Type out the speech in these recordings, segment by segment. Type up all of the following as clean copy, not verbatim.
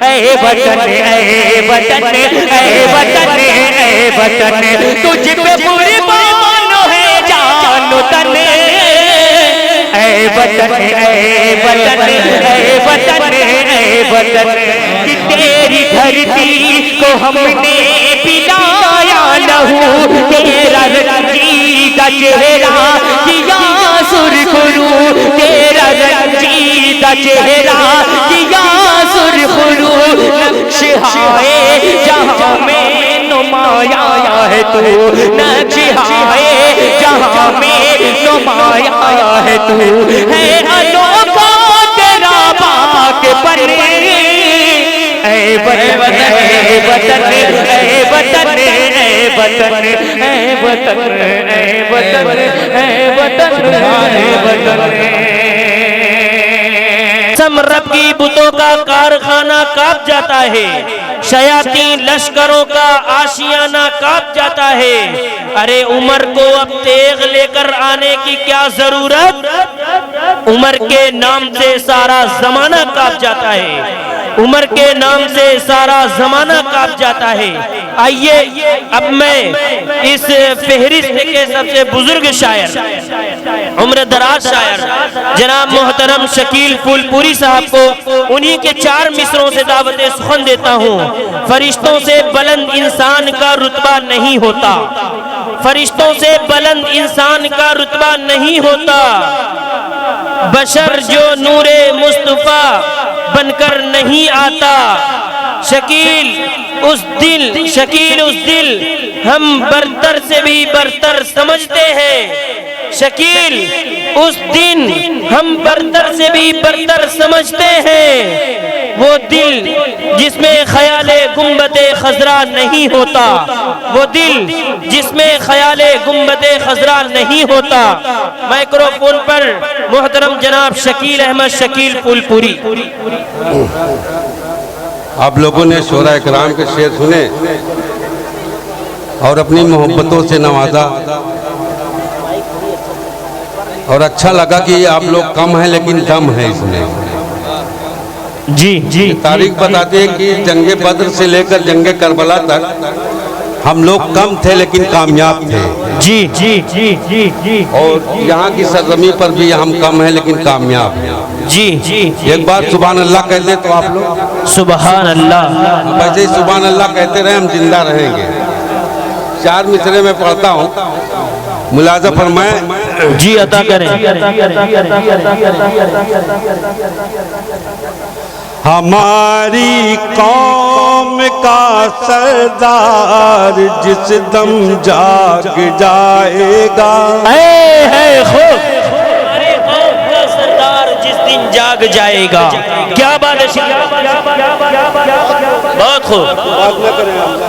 اے وطن اے وطن اے وطن اے وطن تجھ پہ قربان ہے جان و تن اے وطن اے وطن اے وطن اے وطن کہ تیری دھرتی کو ہم نے پلایا لہو تیرا رنجیدہ چہرہ کیا سرخ رو تیرا رنجیدہ چہرہ کیا سرخ رو نقش ہائے جہاں میں نمایاں ہے تو نقش ہائے جہاں میں نمایاں ہے تو ہے انوکھا تیرا پاک پن اے وطن اے وطن اے وطن اے وطن اے وطن اے وطن اے وطن اے وطن رب کی بتوں کا کارخانہ کانپ جاتا ہے شیاطین لشکروں کا آشیانہ کانپ جاتا ہے ارے عمر کو اب تیغ لے کر آنے کی کیا ضرورت عمر کے نام سے سارا زمانہ کانپ جاتا ہے عمر کے نام سے سارا زمانہ کانپ جاتا ہے آئیے اب میں اس فہرست کے سب سے بزرگ شاعر عمر دراز شاعر جناب محترم شکیل پھول پوری صاحب کو انہی کے 4 مصروں سے دعوت سخن دیتا ہوں فرشتوں سے بلند انسان کا رتبہ نہیں ہوتا فرشتوں سے بلند انسان کا رتبہ نہیں ہوتا بشر جو نور مصطفیٰ بن کر نہیں آتا شکیل اس دل ہم برتر سے بھی برتر سمجھتے ہیں شکیل اس دن ہم برتر سے بھی برتر سمجھتے ہیں وہ دل جس میں خیال گنبد خضرا نہیں ہوتا وہ دل جس میں خیال گنبد خضرا نہیں ہوتا مائکروفون پر محترم جناب شکیل احمد شکیل پھول پوری آپ لوگوں نے شعراء کرام کے شعر سنے اور اپنی محبتوں سے نوازا اور اچھا لگا کہ آپ لوگ کم ہیں لیکن دم ہے اس میں جی تاریخ بتاتے ہیں کہ جنگ بدر سے لے کر جنگ کربلا تک ہم لوگ کم تھے لیکن کامیاب تھے جی اور یہاں کی سرزمین پر بھی ہم کم ہیں لیکن کامیاب ہیں جی ایک بار سبحان اللہ کہہ دیں تو آپ لوگ سبحان اللہ ویسے ہی سبحان اللہ کہتے رہے ہم زندہ رہیں گے 4 مصرے میں پڑھتا ہوں ملاحظہ فرمائیں جی عطا کریں ہماری قوم کا سردار جس دم جاگ جائے گا ہماری قوم کا سردار جس دن جاگ جائے گا کیا بات ہے بہت خوب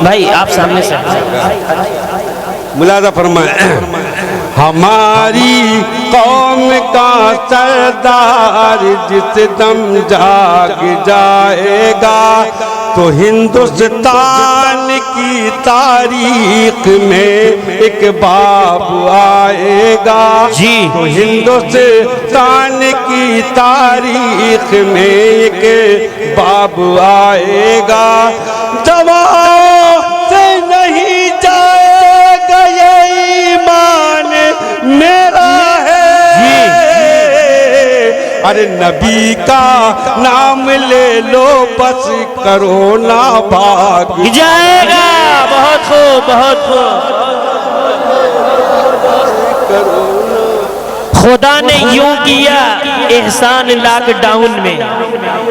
بھائی آپ سامنے سے ملاحظہ فرمائیں ہماری قوم کا سردار جس دم جاگ جائے گا تو ہندوستان کی تاریخ میں ایک باب آئے گا تو ہندوستان کی تاریخ میں ایک باب آئے گا جواب سے نہیں جائے گا یہ ایمان میرا ہے ارے نبی کا نام لے لو بس کرو نا بھاگ جائے گا بہت خوب بہت خوب خدا نے یوں کیا احسان لاک ڈاؤن میں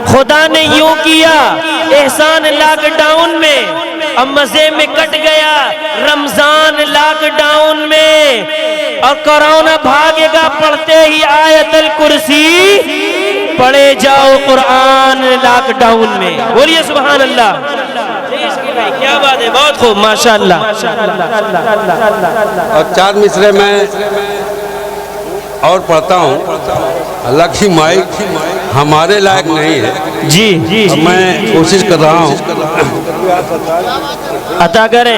خدا نے یوں کیا احسان لاک ڈاؤن میں اب مزے میں کٹ گیا رمضان لاک ڈاؤن میں اور کرونا بھاگے گا پڑھتے ہی آیت الکرسی پڑھے جاؤ قرآن لاک ڈاؤن میں بولیے سبحان اللہ کیا بات ہے بہت خوب ماشاءاللہ اور 4 مصرے میں اور پڑھتا ہوں اللہ کی مائک ہمارے لائق نہیں ہے جی میں کوشش کر رہا ہوں عطا کریں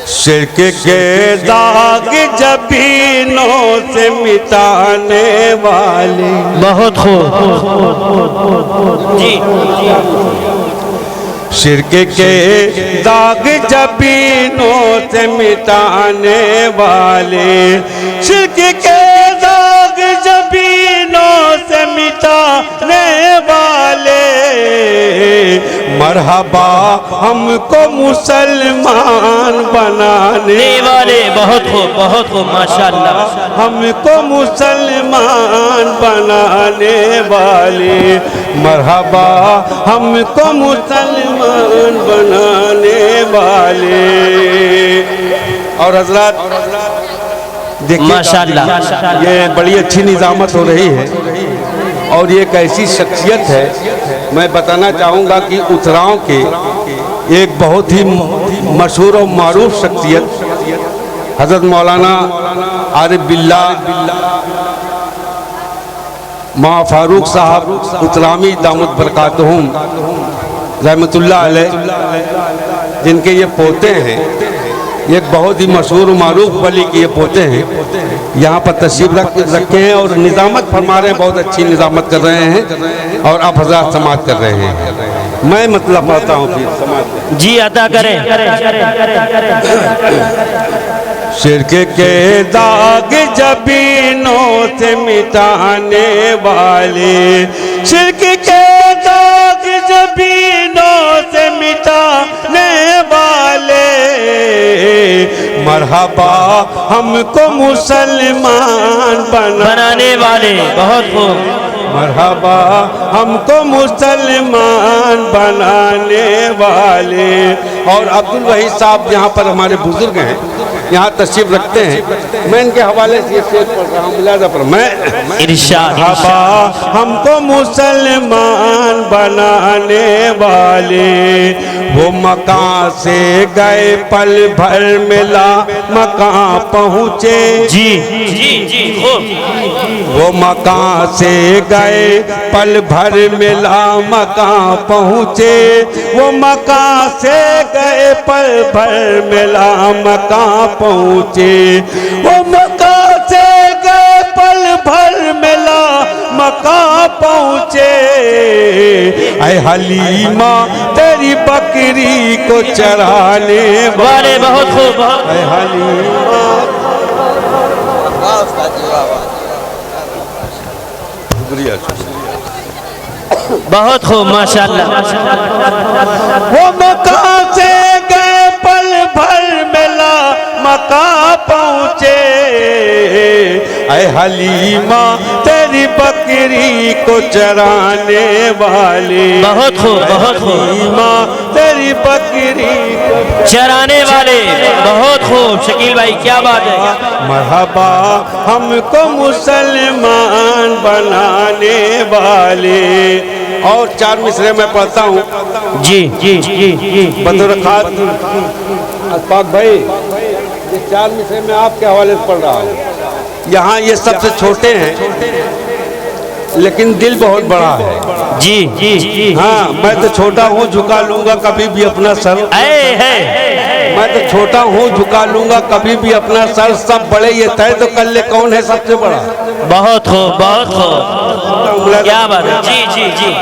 شرک کے داغ جبینوں سے مٹانے والے. بہت خوب جی. شرک کے داغ جبینوں سے مٹانے والے. شرک کے داغ جبینوں سے مٹانے والے. مرحبا ہم کو مسلمان بنانے والے. بہت خوب ماشاءاللہ. ہم کو مسلمان بنانے والے. مرحبا ہم کو مسلمان بنانے والے. اور حضرات دیکھیے ماشاءاللہ یہ بڑی اچھی نظامت ہو رہی ہے اور یہ ایک ایسی شخصیت ہے. میں بتانا چاہوں گا کہ اتراؤں کے ایک بہت ہی مشہور و معروف شخصیت حضرت مولانا عارف باللہ ماں فاروق صاحب اترامی دامت برکاتہم رحمت اللہ علیہ، جن کے یہ پوتے ہیں، ایک بہت ہی مشہور و معروف ولی کے یہ پوتے ہیں، یہاں پر تشریف رکھے ہیں اور نظامت فرما رہے ہیں. بہت اچھی نظامت کر رہے ہیں اور آپ حضرات سماعت کر رہے ہیں. میں مطلب پڑھتا ہوں پھر سماعت جی عطا کریں. شرک کے داغ جبینوں سے مٹانے والے. شرک کے داغ جبینوں سے مٹانے والے. مرحبا ہم کو مسلمان بنانے والے. بہت خوب. مرحبا ہم کو مسلمان بنانے والے. اور عبدالوحید صاحب یہاں پر ہمارے بزرگ ہیں، یہاں تشریف رکھتے ہیں. میں ان کے حوالے سے یہ شعر پڑھ رہا ہوں ملاحظہ پر. میں مرحبا ہم کو مسلمان بنانے والے. وہ مکان سے گئے پل بھر ملا مکان پہنچے. جی جی جی خوب. وہ مکان سے گئے پل بھر ملا مکان پہنچے. وہ مکان سے گئے پل بھر ملا مکان پہنچے. وہ مکان سے گئے پل بھر ملا مکان پہنچے. اے حلیمہ تیری بکری کو چرانے والے. بہت خوب. اے حلیمہ بہت خوب ماشاءاللہ. وہ مکان سے گئے پل بھر ملا مکان پہنچے. اے حلیمہ تیری بکری کو چرانے والے. بہت خوب. حلیمہ تیری بکری کو چرانے والے. بہت خوب شکیل بھائی کیا بات ہے. مرحبا ہم کو مسلمان بنانے والے. اور 4 مصرے میں پڑھتا ہوں. جی جی جی جی. بطور خاص اشفاق بھائی یہ 4 مصرے میں آپ کے حوالے سے پڑھ رہا ہوں. یہاں یہ سب سے چھوٹے ہیں لیکن دل بہت بڑا ہے. جی جی جی. ہاں میں تو چھوٹا ہوں جھکا لوں گا کبھی بھی اپنا سر. میں تو چھوٹا ہوں جھکا لوں گا کبھی بھی اپنا سر. سب بڑے یہ طے تو کر لے کون ہے سب سے بڑا. بہت خوب. بہت خوب. کیا بات ہے. جی جی جی.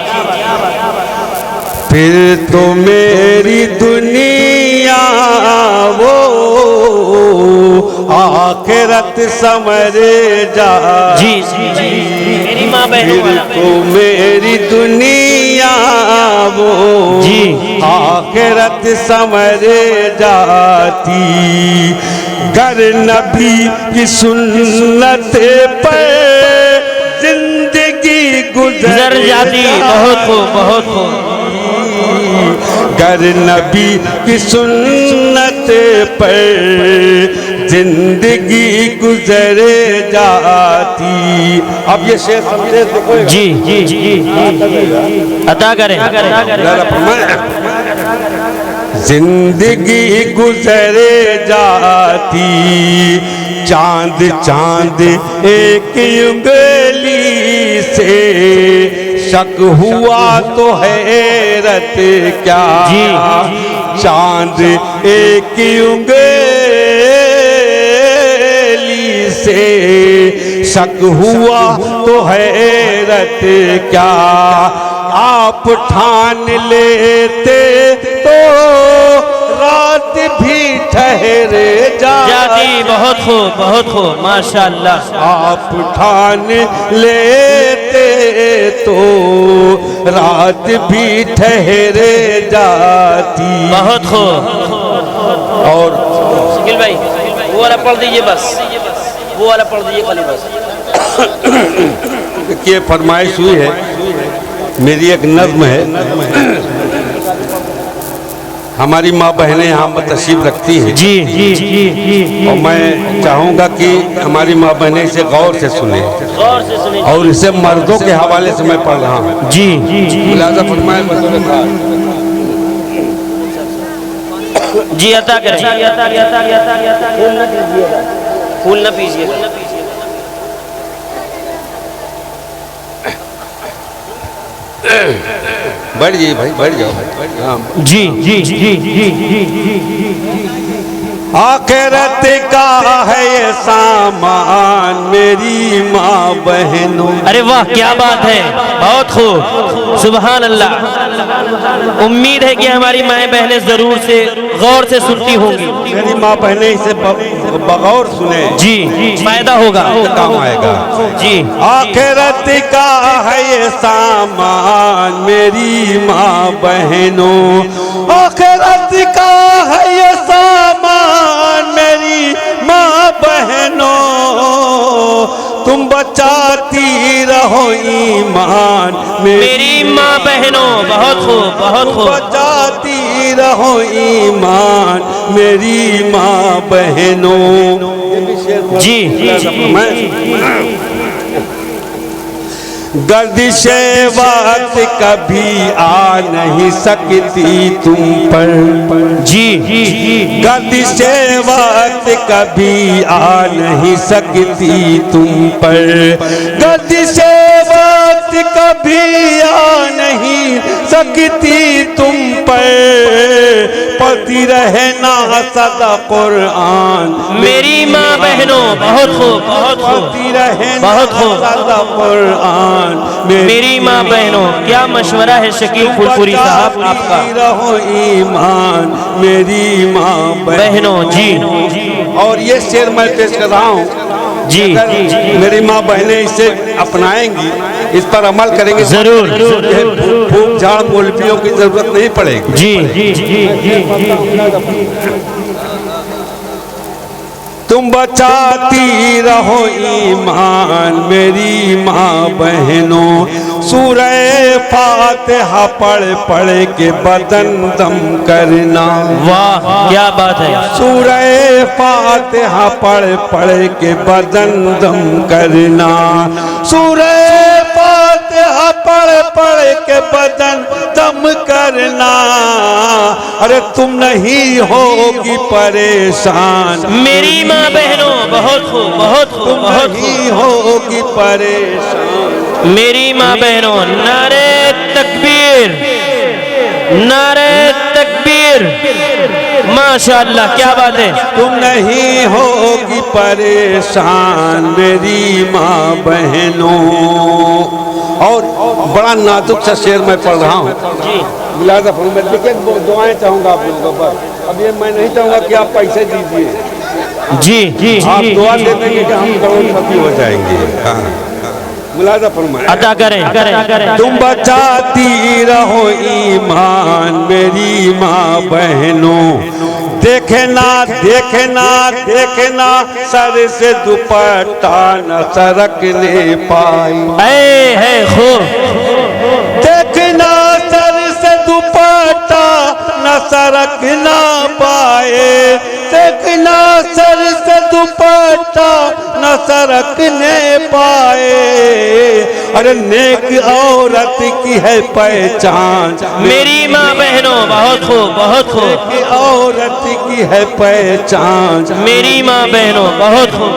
پھر تو میری دنیا وہ آخرت سمجھے جا. جی جی جی. میری ماں بہن پھر تو میری دنیا وہ جی آخرت سمجھے جاتی. گر نبی کی سنت پر زندگی گزر جاتی. بہت خوب. بہت خوب. گر نبی کی سنت پر زندگی گزر جاتی. اب یہ شعر سمجھے دیکھو. جی جی جی. عطا کریں. زندگی گزر جاتی. چاند چاند ایک انگلی سے شک ہوا تو حیرت کیا. چاند ایک انگلی سے شک ہوا تو حیرت کیا، آپ ٹھان لیتے تو رات بھی ٹھہر جاتی۔ بہت خوب، بہت خوب، ماشاءاللہ۔ آپ ٹھان لیتے تو رات بھی ٹھہر جاتی۔ بہت خوب۔ اور شکیل بھائی وہ والا پڑھ دیجئے، بس وہ والا پڑھ دیجئے خالی بس۔ یہ فرمائش ہوئی ہے، میری ایک نظم ہے، ہماری ماں بہنیں یہاں پر تشریف رکھتی ہیں جی جی جی، اور میں چاہوں گا کہ ہماری ماں بہنیں اسے غور سے سنیں غور سے سنیں اور اسے مردوں کے حوالے سے میں پڑھ رہا ہوں۔ جی جی ملاحظہ فرمائیں بطور خاص۔ جی عطا کریں، پھول نہ پیجیے، بڑھ جائیے بھائی، بڑھ جاؤ ہاں۔ جی جی جی جی، آخرت کا ہے یہ سامان میری ماں بہنوں۔ ارے واہ کیا بات ہے، بہت خوب، سبحان اللہ۔ امید ہے کہ ہماری مائیں بہنیں ضرور سے غور سے سنتی ہوں گی۔ میری ماں بہنیں اسے بغور سنیں، جی فائدہ ہوگا، کام آئے گا۔ جی۔ آخرت کا ہے یہ سامان میری ماں بہنوں، آخرت کا ہے یہ سامان میری ماں بہنوں، تم بچاتی رہو ایمان میری ماں بہنوں، بہت خوب، بہت خوب۔ بچاتی رہو ایمان میری ماں بہنوں۔ جی گردش وقت کبھی آ نہیں سکتی تم پر، جی گردش وقت کبھی آ نہیں سکتی تم پر، گردش وقت کبھی آ نہیں سکتی تم پر، پڑھتی رہنا سدا قرآن میری ماں بہنوں، بہت خوب، بہت خوب، پڑھتی رہنا بہت خوب۔ سدا قرآن میری ماں بہنوں، کیا مشورہ ہے شکیل پھولپوری صاحب آپ کا۔ رہو ایمان میری ماں بہنوں، جی اور یہ شعر میں پیش کر رہا ہوں، جی اگر میری ماں بہنیں اسے اپنائیں گی، اس پر عمل کریں گے، ضرور، پھوک جھاڑ مولویوں کی ضرورت نہیں پڑے گی۔ جی تم بچاتی رہو ایمان میری ماں بہنوں، سورہ فاتحہ پڑھ پڑھ کے بدن دم کرنا، واہ کیا بات ہے، سورہ فاتحہ پڑھ پڑھ کے بدن دم کرنا، سورہ فاتحہ پڑھ پڑھ کے بدن دم کرنا، ارے تم نہیں ہوگی پریشان میری ماں بہنوں، بہت خوب، بہت خوب، تم بہت نہیں خوب۔ ہوگی پریشان میری ماں بہنوں، نعرہ تکبیر، نعرہ تکبیر، ماشاءاللہ کیا بات ہے۔ تم نہیں ہوگی پریشان میری ماں بہنوں۔ اور بڑا نازک سا شعر میں پڑھ رہا ہوں، ملاحظہ فرمائیں، لیکن دعائیں چاہوں گا آپ لوگوں کو، اب یہ میں نہیں چاہوں گا کہ آپ پیسے دیجئے، جی آپ دعا دے دیں گے کہ ہم کروڑپتی ہو جائیں گے۔ ملاحظہ فرمائیں، عطا کریں۔ تم بچاتی رہو ایمان میری ماں بہنوں، دیکھنا دیکھنا دیکھنا سر سے دوپٹہ نہ سرکنے پائی، اے ہے خوب، دیکھنا سر سے دوپٹہ نہ سرکنا پائے، دیکھنا سر سے دوپٹہ نہ سرکنے پائے، ارے نیک عورت کی ہے پہچان میری ماں بہنوں، بہت خوب، بہت خوب، نیک عورت کی ہے پہچان میری ماں بہنوں، بہت خوب۔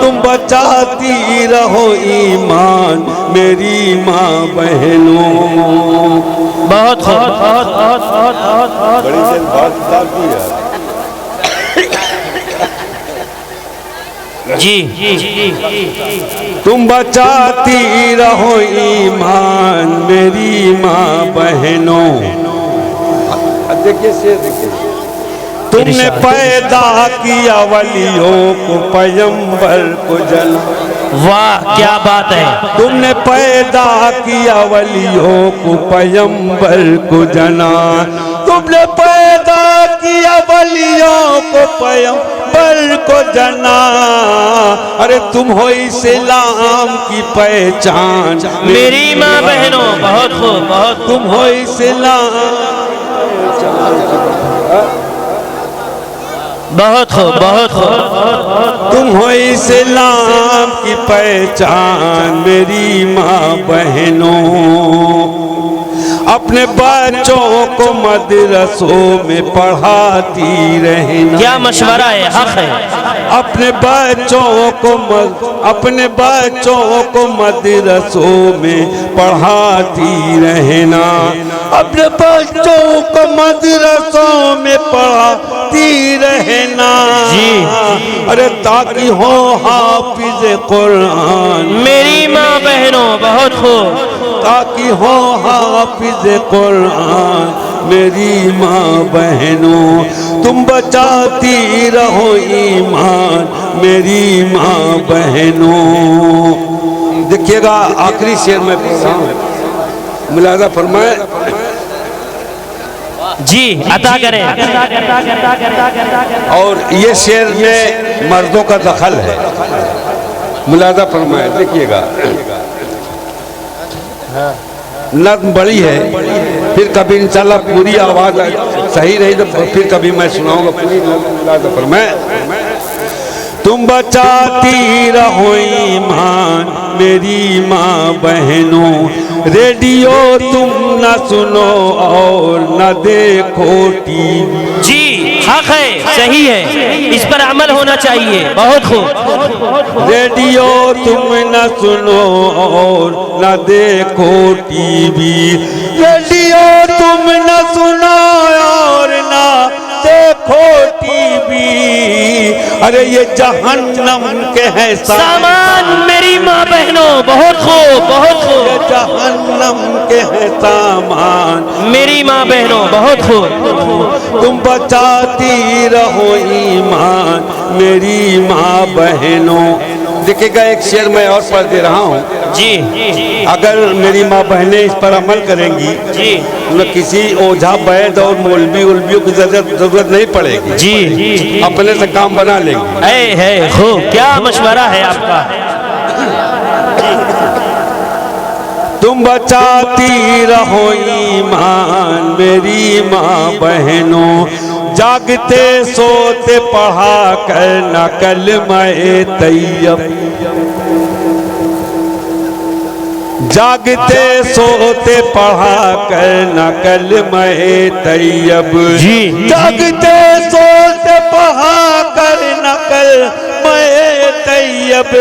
تم بچاتی رہو ایمان میری ماں بہنوں۔ بہت خوب، بہت بہت بہت بہت بہت بڑی دیر بعد کتاب دی ہے، جی تم بچاتی رہو ایمان میری ماں بہنوں. دیکھیے شعر دیکھیے. تم نے پیدا کیا ولیوں کو پیغمبر کو جلا. واہ کیا بات ہے. تم نے پیدا کیا ولیوں کو پیغمبر کو جنا. تم نے پیدا کیا ولیوں کو پیغمبر کو جنا. ارے تم ہو اسلام کی پہچان میری ماں بہنوں. بہت خوب بہت. تم ہو اسلام. بہت خوب بہت خوب. تم ہو اسلام کی پہچان میری ماں بہنوں. اپنے بچوں کو مدرسوں میں پڑھاتی رہنا. کیا مشورہ ہے. حق ہے. اپنے بچوں کو مدرسوں میں پڑھاتی رہنا. اپنے بچوں کو مدرسوں میں پڑھاتی رہنا. جی. ارے تاکہ ہو حافظ قرآن میری ماں بہنوں. بہت خوب. تاکہ ہو حافظ قرآن میری ماں بہنوں. تم بچاتی رہو ایمان میری ماں بہنوں. دیکھیے گا آخری شعر میں پڑھ رہا ہوں. ملاحظہ فرمائے. جی عطا کریں. اور یہ شعر میں مردوں کا دخل ہے. ملاحظہ فرمائے. دیکھیے گا نظم بڑی ہے. پھر کبھی انشاءاللہ پوری آواز صحیح رہی تو پھر کبھی میں سناؤں گا پوری نظم. ملاحظہ فرمائے. تم بچاتی رہو ایمان میری ماں بہنوں. ریڈیو تم نہ سنو اور نہ دیکھو ٹی وی. جی حق ہے. صحیح ہے. اس پر عمل ہونا چاہیے. بہت خوب. ریڈیو تم نہ سنو اور نہ دیکھو ٹی وی. ریڈیو تم نہ سنو اور نہ دیکھو ٹی وی. ارے یہ جہنم کے ہیں سامان میری ماں بہنوں. بہت خوب بہت خوب. یہ جہنم کے ہیں سامان میری ماں بہنوں. بہت خوب. تم بچاتی رہو ایمان میری ماں بہنوں. دیکھیں گا ایک شعر میں اور پڑھ دے رہا ہوں. جی اگر میری ماں بہنیں اس پر عمل کریں گی جی نہ کسی اوجھا بیت اور مولویوں کی ضرورت نہیں پڑے گی. جی اپنے سے کام بنا لیں گے. اے ہے خوب. کیا مشورہ ہے آپ کا. تم بچاتی رہو ایمان میری ماں بہنوں. جاگتے سوتے پڑھا کرنا کلمہ طیب. جاگتے سوتے پڑھا کرنا کلمہ طیب. جاگتے سوتے پڑھا کرنا کلمہ طیب.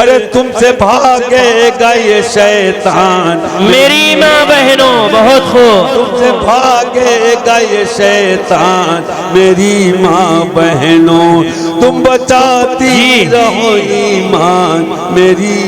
ارے تم سے بھاگے گا یہ شیطان میری ماں بہنوں. بہت خوب. تم سے بھاگے گا یہ شیطان میری ماں بہنوں. تم بچاتی رہو ایمان میری